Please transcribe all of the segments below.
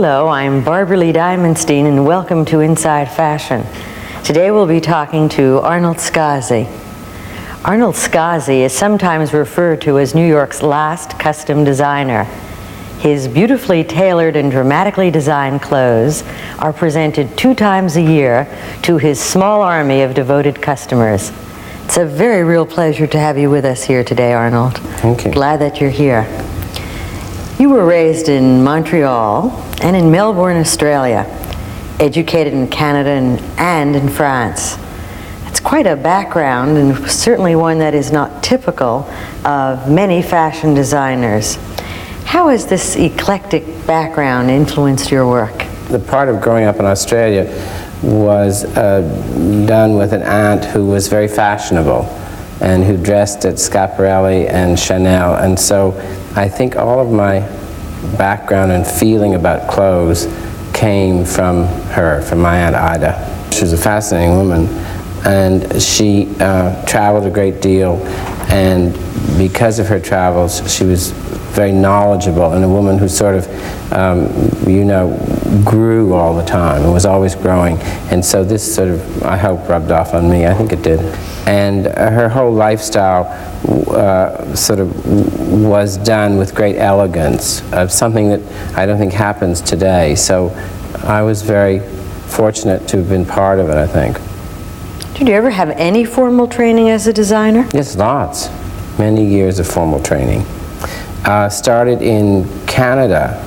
Hello, I'm Barbara Lee Diamonstein, and welcome to Inside Fashion. Today we'll be talking to Arnold Scaasi. Arnold Scaasi is sometimes referred to as New York's last custom designer. His beautifully tailored and dramatically designed clothes are presented 2 times a year to his small army of devoted customers. It's a very real pleasure to have you with us here today, Arnold. Thank you. Glad that you're here. You were raised in Montreal and in Melbourne, Australia, educated in Canada and in France. It's quite a background, and certainly one that is not typical of many fashion designers. How has this eclectic background influenced your work? The part of growing up in Australia was done with an aunt who was very fashionable and who dressed at Schiaparelli and Chanel, and so I think all of my background and feeling about clothes came from her, from my Aunt Ida. She was a fascinating woman, and she traveled a great deal, and because of her travels she was very knowledgeable, and a woman who sort of grew all the time and was always growing, and so this sort of, I hope, rubbed off on me. I think it did. And her whole lifestyle sort of was done with great elegance, of something that I don't think happens today. So I was very fortunate to have been part of it, I think. Did you ever have any formal training as a designer? Yes, lots. Many years of formal training. Started in Canada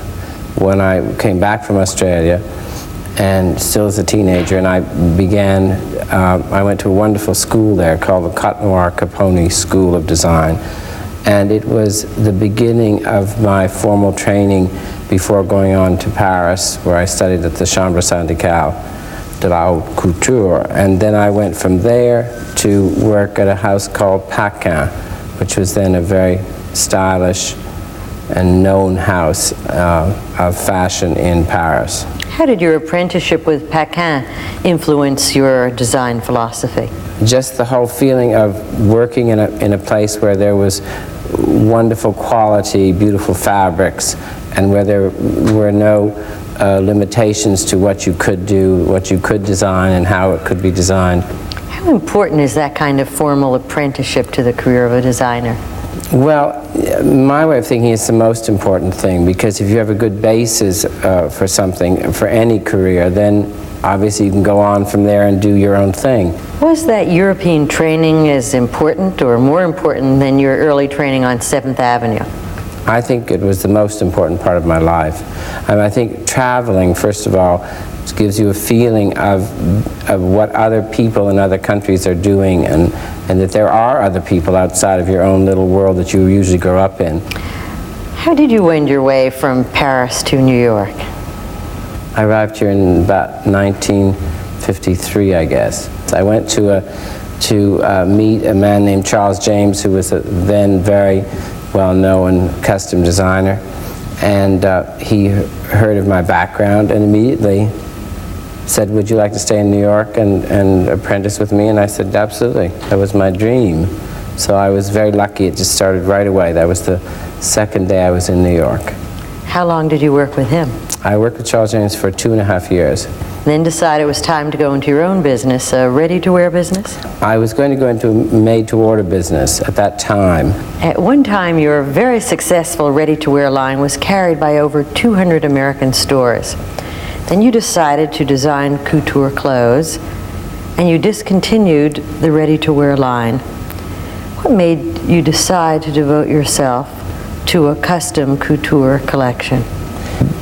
when I came back from Australia, and still as a teenager, and I began, I went to a wonderful school there called the Cote Noire Capone School of Design, and it was the beginning of my formal training before going on to Paris, where I studied at the Chambre Syndicale de la Haute Couture, and then I went from there to work at a house called Paquin, which was then a very stylish and known house of fashion in Paris. How did your apprenticeship with Paquin influence your design philosophy? Just the whole feeling of working in a place where there was wonderful quality, beautiful fabrics, and where there were no limitations to what you could do, what you could design, and how it could be designed. How important is that kind of formal apprenticeship to the career of a designer? Well, my way of thinking is the most important thing, because if you have a good basis for something, for any career, then obviously you can go on from there and do your own thing. Was that European training as important or more important than your early training on 7th Avenue? I think it was the most important part of my life. I think traveling, first of all, gives you a feeling of what other people in other countries are doing, and that there are other people outside of your own little world that you usually grow up in. How did you wend your way from Paris to New York? I arrived here in about 1953, I guess. I went to meet a man named Charles James, who was a then very well-known custom designer, and he heard of my background and immediately said, "Would you like to stay in New York and apprentice with me?" And I said, "Absolutely." That was my dream. So I was very lucky. It just started right away. That was the second day I was in New York. How long did you work with him? I worked with Charles James for 2.5 years. Then decided it was time to go into your own business, a ready-to-wear business? I was going to go into a made-to-order business at that time. At one time, your very successful ready-to-wear line was carried by over 200 American stores. Then you decided to design couture clothes, and you discontinued the ready-to-wear line. What made you decide to devote yourself to a custom couture collection?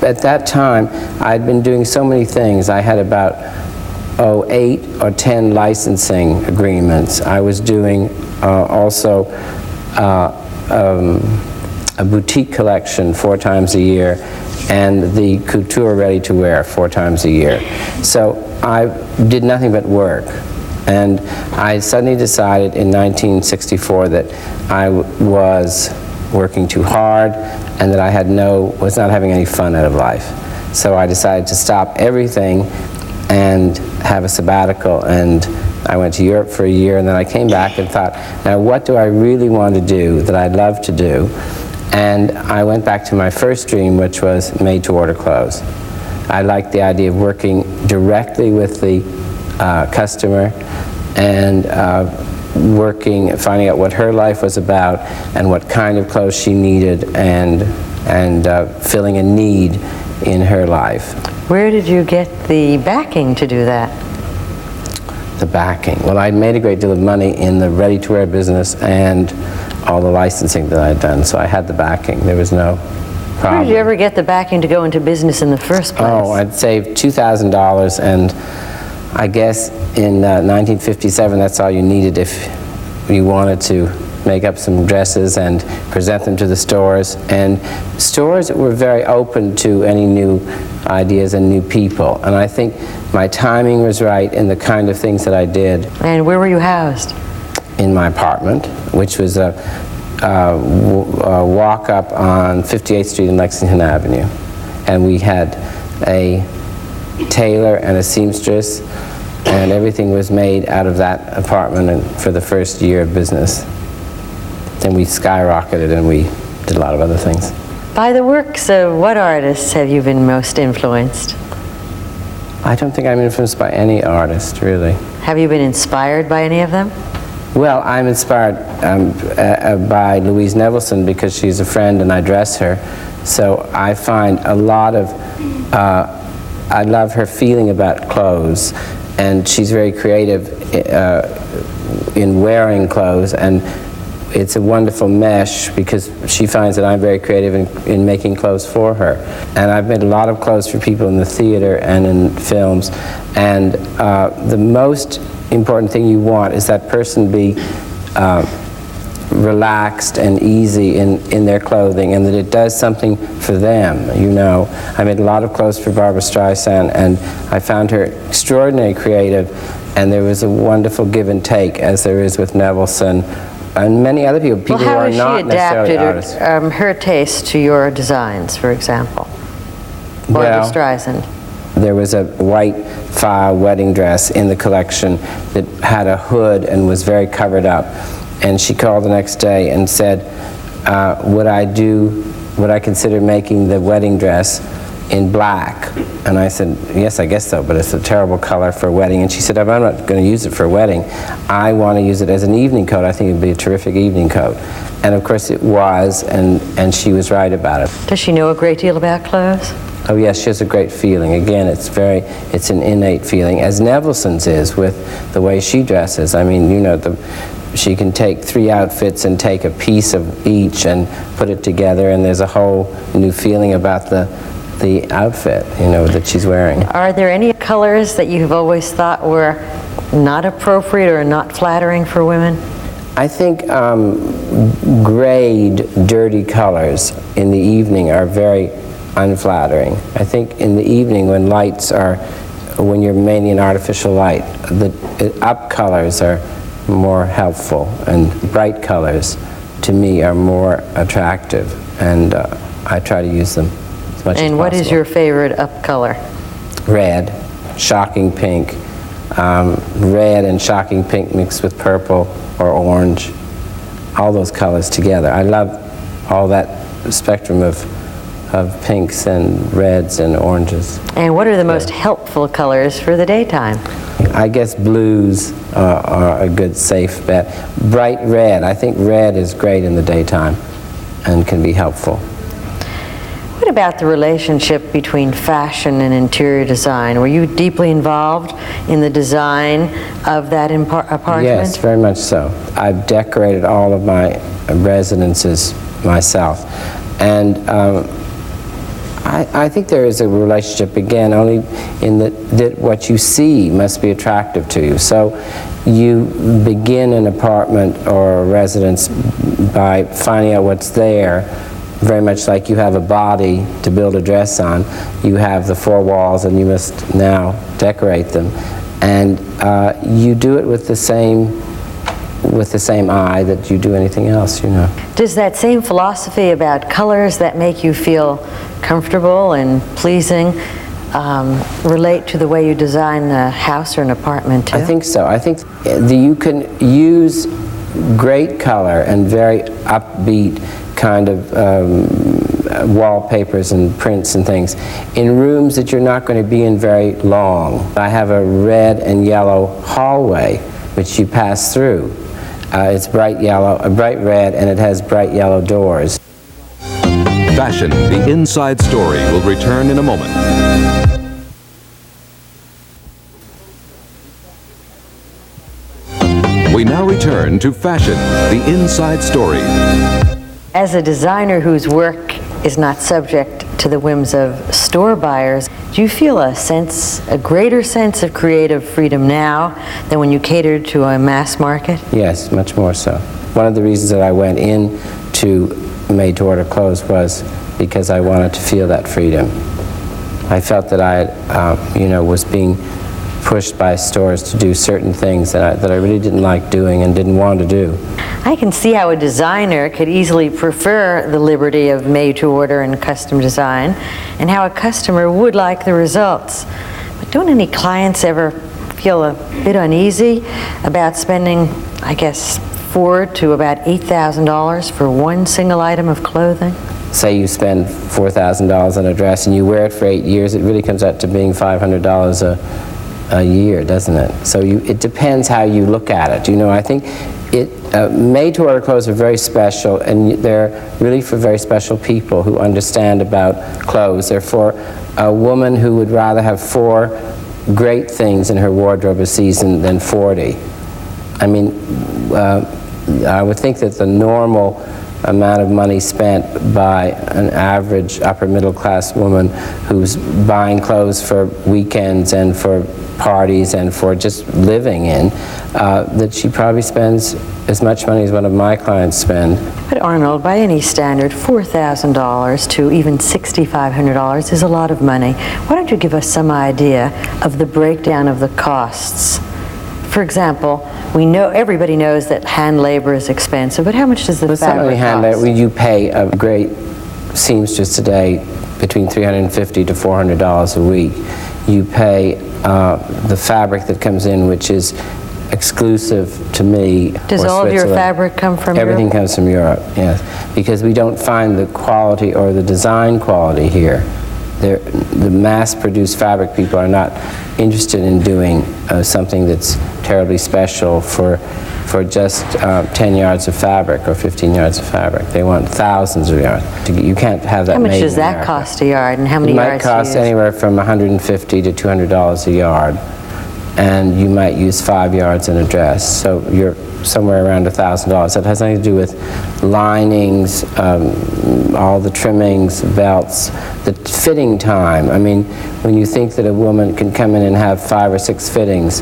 At that time, I'd been doing so many things. I had about 8 or 10 licensing agreements. I was doing also a boutique collection 4 times a year, and the couture ready-to-wear 4 times a year. So I did nothing but work. And I suddenly decided in 1964 that I was working too hard and that I was not having any fun out of life. So I decided to stop everything and have a sabbatical, and I went to Europe for a year, and then I came back and thought, now what do I really want to do that I'd love to do? And I went back to my first dream, which was made-to-order clothes. I like the idea of working directly with the customer and finding out what her life was about and what kind of clothes she needed, and filling a need in her life. Where did you get the backing to do that? The backing? Well, I'd made a great deal of money in the ready-to-wear business and all the licensing that I'd done, so I had the backing. There was no problem. How did you ever get the backing to go into business in the first place? Oh, I'd saved $2,000, and I guess in 1957 that's all you needed if you wanted to make up some dresses and present them to the stores. And stores were very open to any new ideas and new people. And I think my timing was right in the kind of things that I did. And where were you housed? In my apartment, which was a walk-up on 58th Street and Lexington Avenue. And we had a tailor and a seamstress, and everything was made out of that apartment for the first year of business. Then we skyrocketed and we did a lot of other things. By the works of what artists have you been most influenced? I don't think I'm influenced by any artist, really. Have you been inspired by any of them? Well, I'm inspired by Louise Nevelson because she's a friend and I dress her. So I find a lot of, I love her feeling about clothes, and she's very creative in wearing clothes, and it's a wonderful mesh because she finds that I'm very creative in making clothes for her. And I've made a lot of clothes for people in the theater and in films, and the most important thing you want is that person be relaxed and easy in their clothing, and that it does something for them, you know. I made a lot of clothes for Barbra Streisand, and I found her extraordinarily creative, and there was a wonderful give and take, as there is with Nevelson and many other people who are not necessarily artists. How has she adapted her taste to your designs, for example? Barbra Streisand. There was a white file wedding dress in the collection that had a hood and was very covered up. And she called the next day and said, would I consider making the wedding dress in black? And I said, yes, I guess so, but it's a terrible color for a wedding. And she said, I'm not going to use it for a wedding. I want to use it as an evening coat. I think it would be a terrific evening coat. And of course it was, and she was right about it. Does she know a great deal about clothes? Oh yes, she has a great feeling. Again, it's an innate feeling, as Nevelson's is with the way she dresses. I mean, you know, she can take 3 outfits and take a piece of each and put it together, and there's a whole new feeling about the outfit, you know, that she's wearing. Are there any colors that you've always thought were not appropriate or not flattering for women? I think grayed, dirty colors in the evening are very unflattering. I think in the evening when you're mainly in artificial light, the up colors are more helpful, and bright colors to me are more attractive, and I try to use them as much as possible. And what is your favorite up color? Red, shocking pink. Red and shocking pink mixed with purple or orange, all those colors together. I love all that spectrum of pinks and reds and oranges. And what are the most helpful colors for the daytime? I guess blues are a good safe bet. Bright red, I think red is great in the daytime and can be helpful. What about the relationship between fashion and interior design? Were you deeply involved in the design of that apartment? Yes, very much so. I've decorated all of my residences myself. And I think there is a relationship, again, only in that what you see must be attractive to you. So you begin an apartment or a residence by finding out what's there, very much like you have a body to build a dress on. You have the 4 walls and you must now decorate them. And you do it with the same eye that you do anything else, you know. Does that same philosophy about colors that make you feel comfortable and pleasing relate to the way you design a house or an apartment too? I think so. I think you can use great color and very upbeat kind of wallpapers and prints and things in rooms that you're not going to be in very long. I have a red and yellow hallway which you pass through. It's bright yellow, bright red, and it has bright yellow doors. Fashion, the inside story, will return in a moment. We now return to Fashion, the inside story. As a designer whose work is not subject to the whims of store buyers, do you feel a greater sense of creative freedom now than when you catered to a mass market? Yes, much more so. One of the reasons that I went into made-to-order clothes was because I wanted to feel that freedom. I felt that I was being pushed by stores to do certain things that I really didn't like doing and didn't want to do. I can see how a designer could easily prefer the liberty of made-to-order and custom design, and how a customer would like the results. But don't any clients ever feel a bit uneasy about spending, I guess, $4,000 to about $8,000 for one single item of clothing? Say you spend $4,000 on a dress and you wear it for 8 years, it really comes out to being $500 a year, doesn't it? So it depends how you look at it. You know, I think made-to-order clothes are very special, and they're really for very special people who understand about clothes. They're for a woman who would rather have 4 great things in her wardrobe a season than 40. I mean, I would think that the normal amount of money spent by an average upper middle class woman who's buying clothes for weekends and for parties and for just living in, that she probably spends as much money as one of my clients spend. But Arnold, by any standard, $4,000 to even $6,500 is a lot of money. Why don't you give us some idea of the breakdown of the costs? For example, we know, everybody knows that hand labor is expensive, but how much does the fabric cost? You pay a great seamstress today between $350 to $400 a week. You pay the fabric that comes in, which is exclusive to me. Does all of your fabric come from Europe? Everything comes from Europe, yes, because we don't find the quality or the design quality here. The mass-produced fabric people are not interested in doing something that's terribly special for just 10 yards of fabric or 15 yards of fabric. They want thousands of yards. You can't have that How much made does in that America. cost a yard, and how many yards It might cost anywhere from $150 to $200 a yard, and you might use 5 yards in a dress. So you're somewhere around $1,000. That has nothing to do with linings, all the trimmings, belts, the fitting time. I mean, when you think that a woman can come in and have 5 or 6 fittings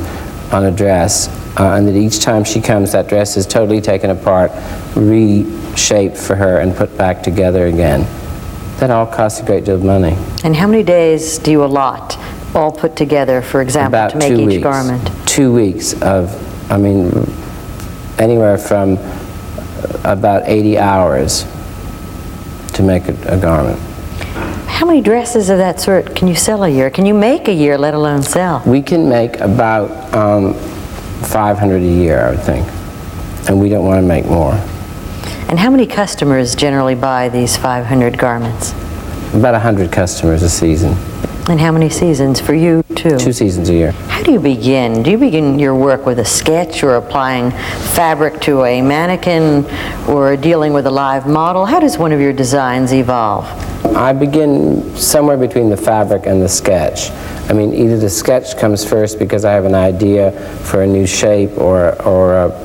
on a dress, and that each time she comes, that dress is totally taken apart, reshaped for her, and put back together again. That all costs a great deal of money. And how many days do you allot, all put together, for example, About to make 2 each weeks. garment? 2 weeks of, I mean, anywhere from about 80 hours to make a garment. How many dresses of that sort can you sell a year? Can you make a year, let alone sell? We can make about 500 a year, I would think, and we don't want to make more. And how many customers generally buy these 500 garments? About 100 customers a season. And how many seasons for you, too? 2 seasons a year. How do you begin? Do you begin your work with a sketch, or applying fabric to a mannequin, or dealing with a live model? How does one of your designs evolve? I begin somewhere between the fabric and the sketch. I mean, either the sketch comes first because I have an idea for a new shape or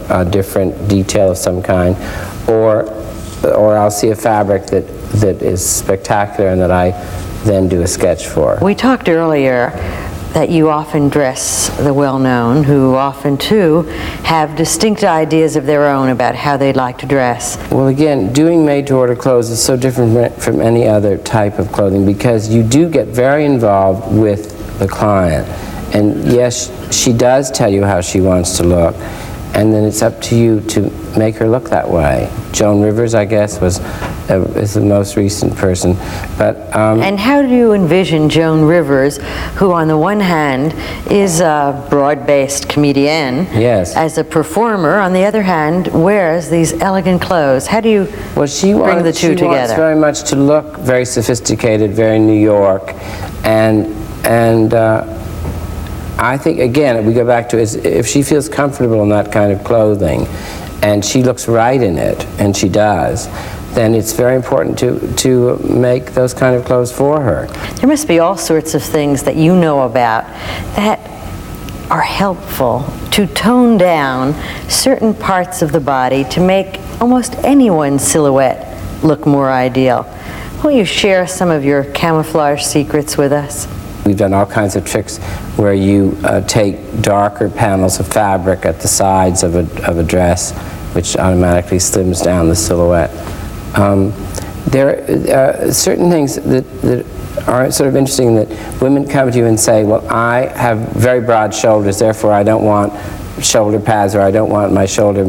a different detail of some kind, or I'll see a fabric that is spectacular and that I then do a sketch for. We talked earlier that you often dress the well-known, who often, too, have distinct ideas of their own about how they'd like to dress. Well, again, doing made-to-order clothes is so different from any other type of clothing, because you do get very involved with the client. And yes, she does tell you how she wants to look, and then it's up to you to make her look that way. Joan Rivers, I guess, is the most recent person. But and how do you envision Joan Rivers, who on the one hand is a broad-based comedian, yes, as a performer, on the other hand wears these elegant clothes? How do you bring the two together? She wants very much to look very sophisticated, very New York, and I think, again, we go back to if she feels comfortable in that kind of clothing and she looks right in it, and she does, then it's very important to make those kind of clothes for her. There must be all sorts of things that you know about that are helpful to tone down certain parts of the body to make almost anyone's silhouette look more ideal. Will you share some of your camouflage secrets with us? We've done all kinds of tricks where you take darker panels of fabric at the sides of a dress, which automatically slims down the silhouette. There are certain things that are sort of interesting, that women come to you and say, well, I have very broad shoulders, therefore I don't want shoulder pads, or I don't want my shoulder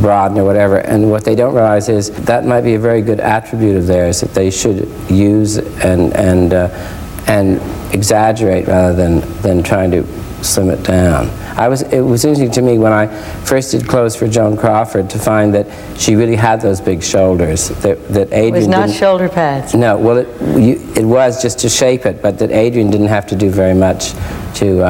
broadened, or whatever. And what they don't realize is that might be a very good attribute of theirs that they should use and exaggerate rather than trying to slim it down. It was interesting to me when I first did clothes for Joan Crawford to find that she really had those big shoulders. That Adrian it was not shoulder pads. No, well, it was just to shape it, but that Adrian didn't have to do very much to.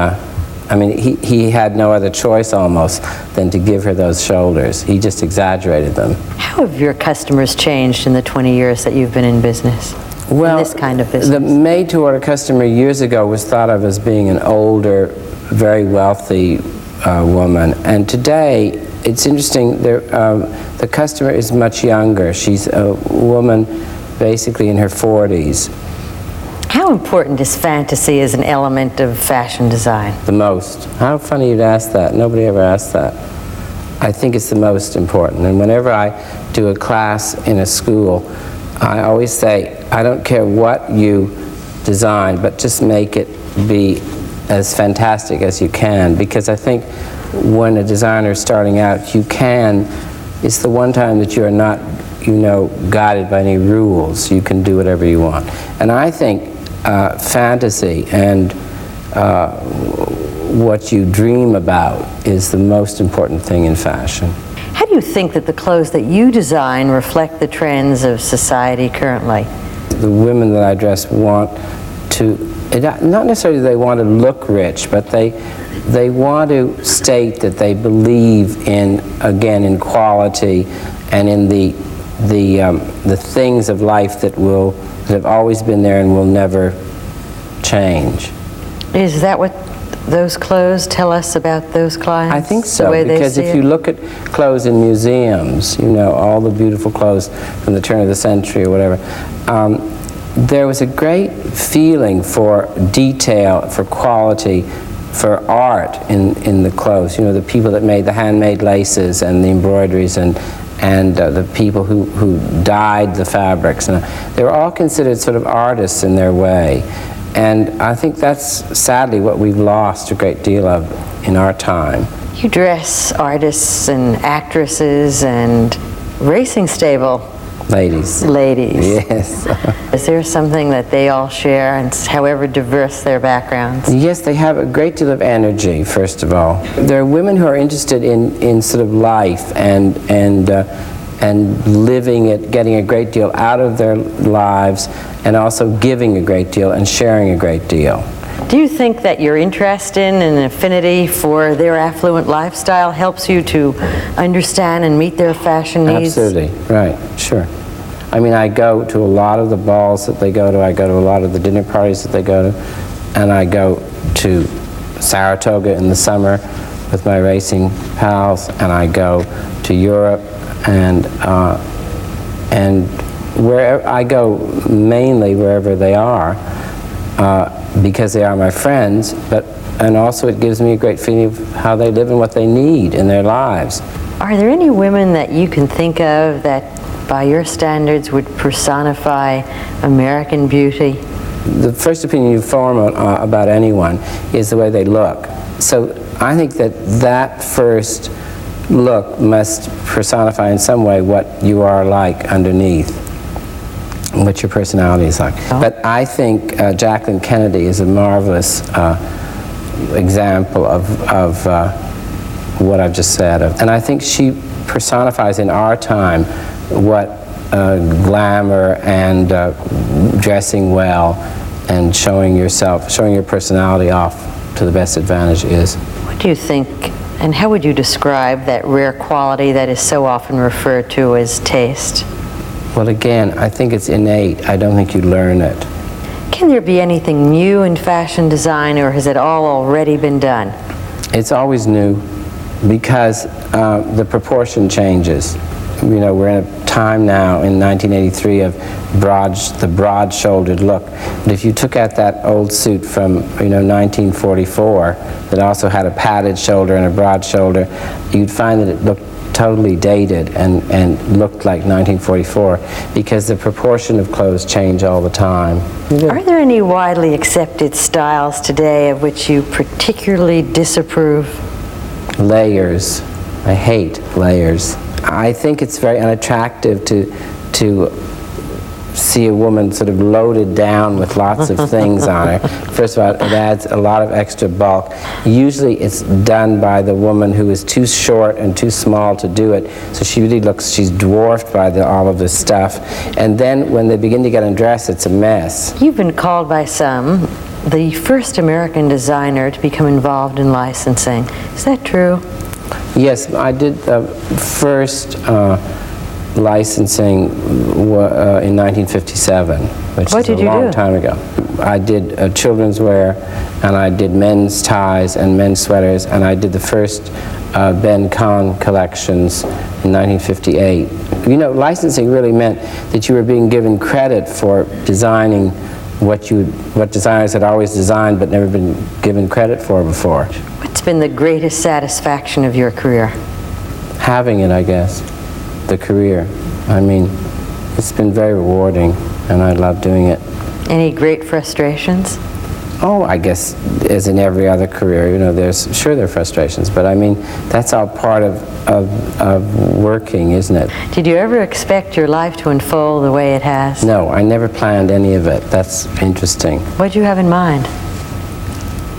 I mean, he had no other choice almost than to give her those shoulders. He just exaggerated them. How have your customers changed in the 20 years that you've been in business? Well, in this kind of business? The made-to-order customer years ago was thought of as being an older, very wealthy woman, and today it's interesting. The customer is much younger. She's a woman basically in her 40s. How important is fantasy as an element of fashion design? The most. How funny you'd ask that. Nobody ever asked that. I think it's the most important, and whenever I do a class in a school, I always say, I don't care what you design, but just make it be as fantastic as you can, because I think when a designer is starting out, it's the one time that you are not, guided by any rules. You can do whatever you want. And I think fantasy and what you dream about is the most important thing in fashion. How do you think that the clothes that you design reflect the trends of society currently? The women that I dress want to, not necessarily they want to look rich, but they want to state that they believe in, again, in quality and in the things of life that have always been there and will never change. Is that what those clothes tell us about those clients? I think so, because if you look at clothes in museums, all the beautiful clothes from the turn of the century or whatever, there was a great feeling for detail, for quality, for art in the clothes. The people that made the handmade laces and the embroideries and the people who dyed the fabrics. And they were all considered sort of artists in their way. And I think that's sadly what we've lost a great deal of in our time. You dress artists and actresses and racing stable ladies. Yes. Is there something that they all share, and however diverse their backgrounds? Yes, they have a great deal of energy, first of all. There are women who are interested in sort of life and living it, getting a great deal out of their lives, and also giving a great deal and sharing a great deal. Do you think that your interest in and affinity for their affluent lifestyle helps you to understand and meet their fashion needs? Absolutely, right, sure. I mean, I go to a lot of the balls that they go to, I go to a lot of the dinner parties that they go to, and I go to Saratoga in the summer with my racing pals, and I go to Europe, and wherever I go, mainly wherever they are, because they are my friends, and also it gives me a great feeling of how they live and what they need in their lives. Are there any women that you can think of that, by your standards, would personify American beauty? The first opinion you form about anyone is the way they look. So I think that first look must personify in some way what you are like underneath, what your personality is like. But I think Jacqueline Kennedy is a marvelous example of what I've just said. And I think she personifies in our time what glamour and dressing well and showing yourself, showing your personality off to the best advantage is. What do you think, and how would you describe that rare quality that is so often referred to as taste? Well, again, I think it's innate. I don't think you learn it. Can there be anything new in fashion design, or has it all already been done? It's always new because the proportion changes. You know, we're in a time now in 1983 of the broad-shouldered look. But if you took out that old suit from 1944 that also had a padded shoulder and a broad shoulder, you'd find that it looked totally dated and looked like 1944 because the proportion of clothes change all the time. Are there any widely accepted styles today of which you particularly disapprove? Layers. I hate layers. I think it's very unattractive to see a woman sort of loaded down with lots of things on her. First of all, it adds a lot of extra bulk. Usually it's done by the woman who is too short and too small to do it, so she really looks, she's dwarfed by all of this stuff. And then when they begin to get undressed, it's a mess. You've been called by some the first American designer to become involved in licensing. Is that true? Yes, I did the first licensing in 1957, which is a long time ago. I did children's wear, and I did men's ties and men's sweaters, and I did the first Ben Kahn collections in 1958. You know, licensing really meant that you were being given credit for designing what designers had always designed but never been given credit for before. What's been the greatest satisfaction of your career? Having it, I guess. The career. I mean, it's been very rewarding, and I love doing it. Any great frustrations? Oh, I guess, as in every other career, you know, there are frustrations, but I mean, that's all part of working, isn't it? Did you ever expect your life to unfold the way it has? No, I never planned any of it. That's interesting. What did you have in mind?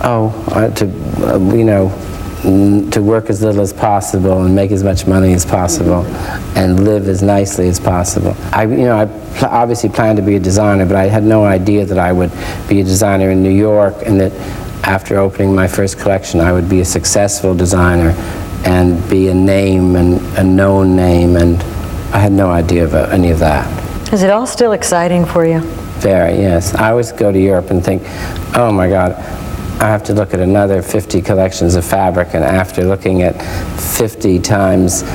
Oh, to work as little as possible and make as much money as possible and live as nicely as possible. I obviously planned to be a designer, but I had no idea that I would be a designer in New York and that after opening my first collection I would be a successful designer and be a name and a known name, and I had no idea of any of that. Is it all still exciting for you? Very, yes. I always go to Europe and think, oh my God, I have to look at another 50 collections of fabric, and after looking at 50 times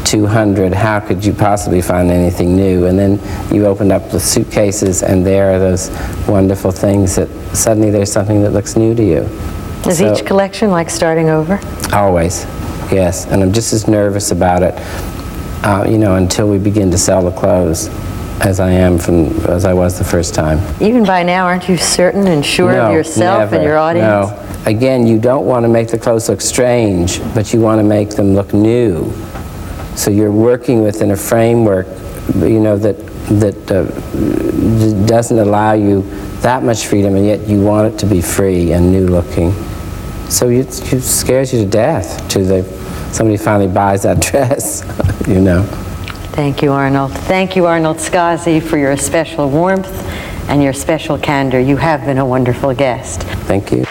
200, how could you possibly find anything new? And then you open up the suitcases and there are those wonderful things that suddenly there's something that looks new to you. Is each collection like starting over? Always, yes. And I'm just as nervous about it, until we begin to sell the clothes as I was the first time. Even by now, aren't you certain and sure of yourself and your audience? No. Again, you don't want to make the clothes look strange, but you want to make them look new. So you're working within a framework, that doesn't allow you that much freedom, and yet you want it to be free and new looking. So it scares you to death till somebody finally buys that dress, Thank you, Arnold. Thank you, Arnold Scaasi, for your special warmth and your special candor. You have been a wonderful guest. Thank you.